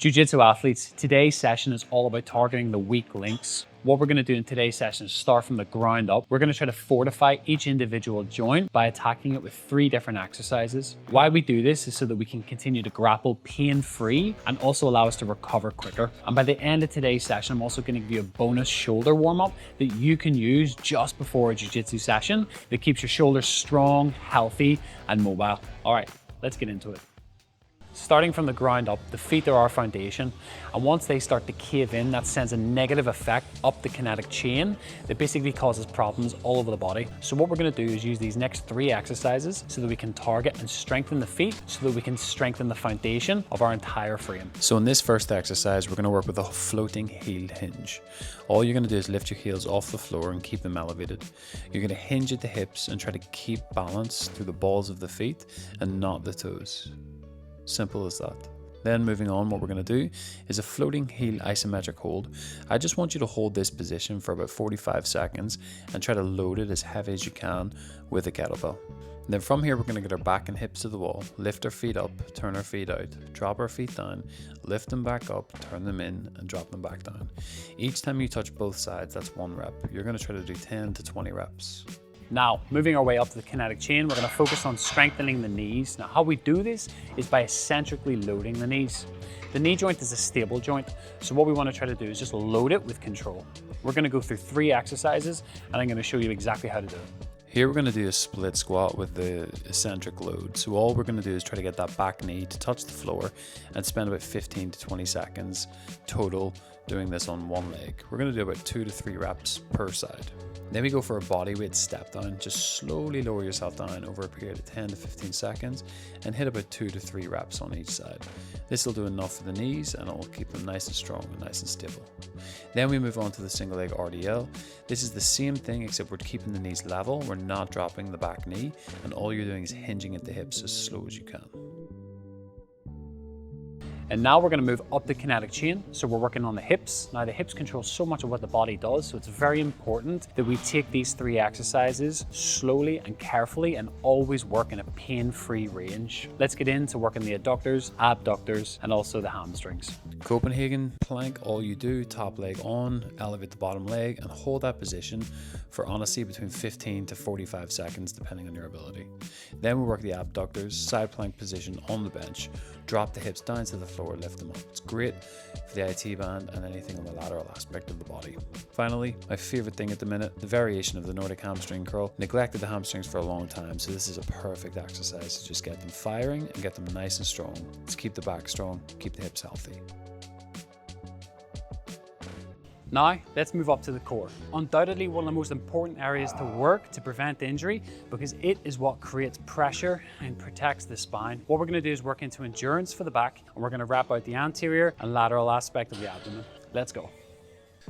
Jiu-Jitsu athletes, today's session is all about targeting the weak links. What we're going to do in today's session is start from the ground up. We're going to try to fortify each individual joint by attacking it with 3 different exercises. Why we do this is so that we can continue to grapple pain-free and also allow us to recover quicker. And by the end of today's session, I'm also going to give you a bonus shoulder warm-up that you can use just before a jiu-jitsu session that keeps your shoulders strong, healthy, and mobile. All right, let's get into it. Starting from the ground up, the feet are our foundation, and once they start to cave in, that sends a negative effect up the kinetic chain that basically causes problems all over the body. So what we're going to do is use these next 3 exercises so that we can target and strengthen the feet so that we can strengthen the foundation of our entire frame. So in this first exercise, we're going to work with a floating heel hinge. All you're going to do is lift your heels off the floor and keep them elevated. You're going to hinge at the hips and try to keep balance through the balls of the feet and not the toes. Simple as that. Then moving on, what we're going to do is a floating heel isometric hold. I just want you to hold this position for about 45 seconds and try to load it as heavy as you can with a kettlebell. And then from here, we're going to get our back and hips to the wall, lift our feet up, turn our feet out, drop our feet down, lift them back up, turn them in, and drop them back down. Each time you touch both sides, that's 1 rep. You're going to try to do 10 to 20 reps. Now, moving our way up to the kinetic chain, we're going to focus on strengthening the knees. Now, how we do this is by eccentrically loading the knees. The knee joint is a stable joint, so what we want to try to do is just load it with control. We're going to go through 3 exercises, and I'm going to show you exactly how to do it. Here we're going to do a split squat with the eccentric load. So all we're going to do is try to get that back knee to touch the floor and spend about 15 to 20 seconds total doing this on one leg. We're going to do about 2 to 3 reps per side. Then we go for a body weight step down. Just slowly lower yourself down over a period of 10 to 15 seconds and hit about 2 to 3 reps on each side. This will do enough for the knees and it will keep them nice and strong and nice and stable. Then we move on to the single leg RDL. This is the same thing except we're keeping the knees level. We're not dropping the back knee, and all you're doing is hinging at the hips as slow as you can. And now we're going to move up the kinetic chain. So we're working on the hips. Now the hips control so much of what the body does. So it's very important that we take these 3 exercises slowly and carefully and always work in a pain-free range. Let's get into working the adductors, abductors, and also the hamstrings. Copenhagen plank, all you do, top leg on, elevate the bottom leg and hold that position for honestly between 15 to 45 seconds depending on your ability. Then we work the abductors, side plank position on the bench, drop the hips down to the floor, lift them up. It's great for the IT band and anything on the lateral aspect of the body. Finally, my favorite thing at the minute, the variation of the Nordic hamstring curl. Neglected the hamstrings for a long time, so this is a perfect exercise to just get them firing and get them nice and strong. Let's keep the back strong, keep the hips healthy. Now, let's move up to the core. Undoubtedly one of the most important areas to work to prevent injury because it is what creates pressure and protects the spine. What we're going to do is work into endurance for the back, and we're going to wrap out the anterior and lateral aspect of the abdomen. Let's go.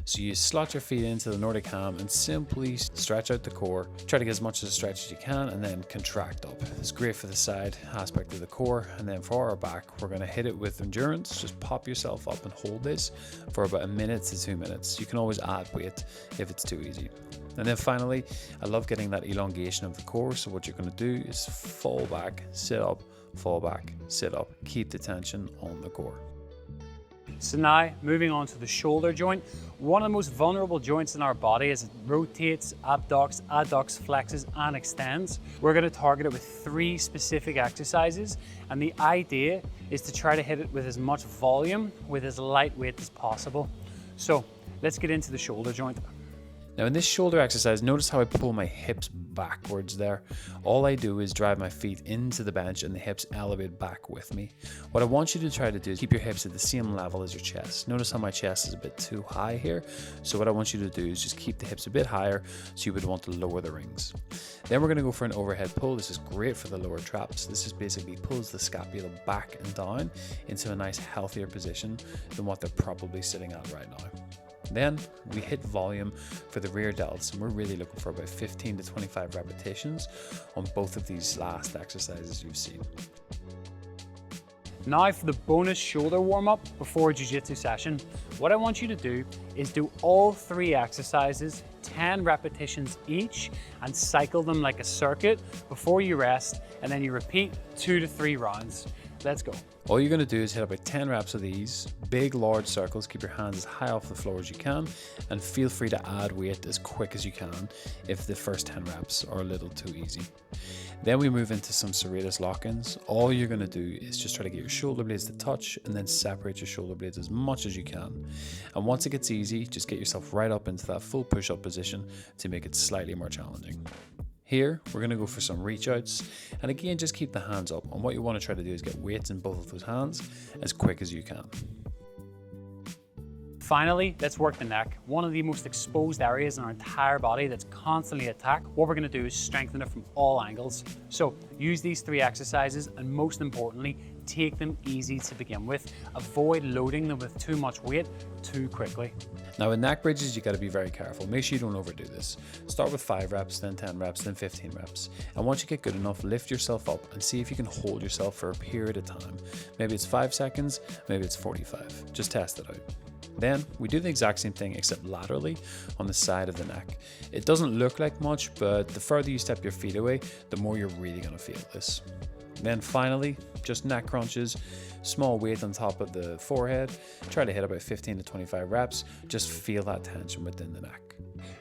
So you slot your feet into the Nordic ham and simply stretch out the core. Try to get as much of a stretch as you can and then contract up. It's great for the side aspect of the core. And then for our back, we're going to hit it with endurance. Just pop yourself up and hold this for about 1 minute to 2 minutes. You can always add weight if it's too easy. And then finally, I love getting that elongation of the core. So what you're going to do is fall back, sit up, fall back, sit up. Keep the tension on the core. So now, moving on to the shoulder joint. One of the most vulnerable joints in our body as it rotates, abducts, adducts, flexes, and extends. We're going to target it with 3 specific exercises, and the idea is to try to hit it with as much volume, with as light weight as possible. So let's get into the shoulder joint. Now in this shoulder exercise, notice how I pull my hips backwards there. All I do is drive my feet into the bench and the hips elevate back with me. What I want you to try to do is keep your hips at the same level as your chest. Notice how my chest is a bit too high here. So what I want you to do is just keep the hips a bit higher, so you would want to lower the rings. Then we're going to go for an overhead pull. This is great for the lower traps. This is basically pulls the scapula back and down into a nice healthier position than what they're probably sitting at right now. Then we hit volume for the rear delts, and we're really looking for about 15 to 25 repetitions on both of these last exercises you've seen. Now for the bonus shoulder warm-up before a jiu-jitsu session. What I want you to do is do all 3 exercises, 10 repetitions each, and cycle them like a circuit before you rest, and then you repeat 2 to 3 rounds. Let's go. All you're gonna do is hit about 10 reps of these, big, large circles, keep your hands as high off the floor as you can, and feel free to add weight as quick as you can if the first 10 reps are a little too easy. Then we move into some serratus lock-ins. All you're gonna do is just try to get your shoulder blades to touch and then separate your shoulder blades as much as you can. And once it gets easy, just get yourself right up into that full push-up position to make it slightly more challenging. Here, we're gonna go for some reach outs. And again, just keep the hands up. And what you wanna try to do is get weights in both of those hands as quick as you can. Finally, let's work the neck, one of the most exposed areas in our entire body that's constantly attacked. What we're gonna do is strengthen it from all angles. So use these 3 exercises, and most importantly, take them easy to begin with. Avoid loading them with too much weight too quickly. Now with neck bridges, you gotta be very careful. Make sure you don't overdo this. Start with 5 reps, then 10 reps, then 15 reps. And once you get good enough, lift yourself up and see if you can hold yourself for a period of time. Maybe it's 5 seconds, maybe it's 45. Just test it out. Then we do the exact same thing except laterally on the side of the neck. It doesn't look like much, but the further you step your feet away, the more you're really gonna feel this. Then finally, just neck crunches, small weight on top of the forehead. Try to hit about 15 to 25 reps. Just feel that tension within the neck.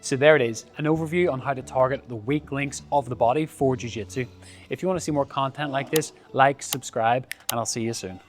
So there it is, an overview on how to target the weak links of the body for Jiu-Jitsu. If you want to see more content like this, like, subscribe, and I'll see you soon.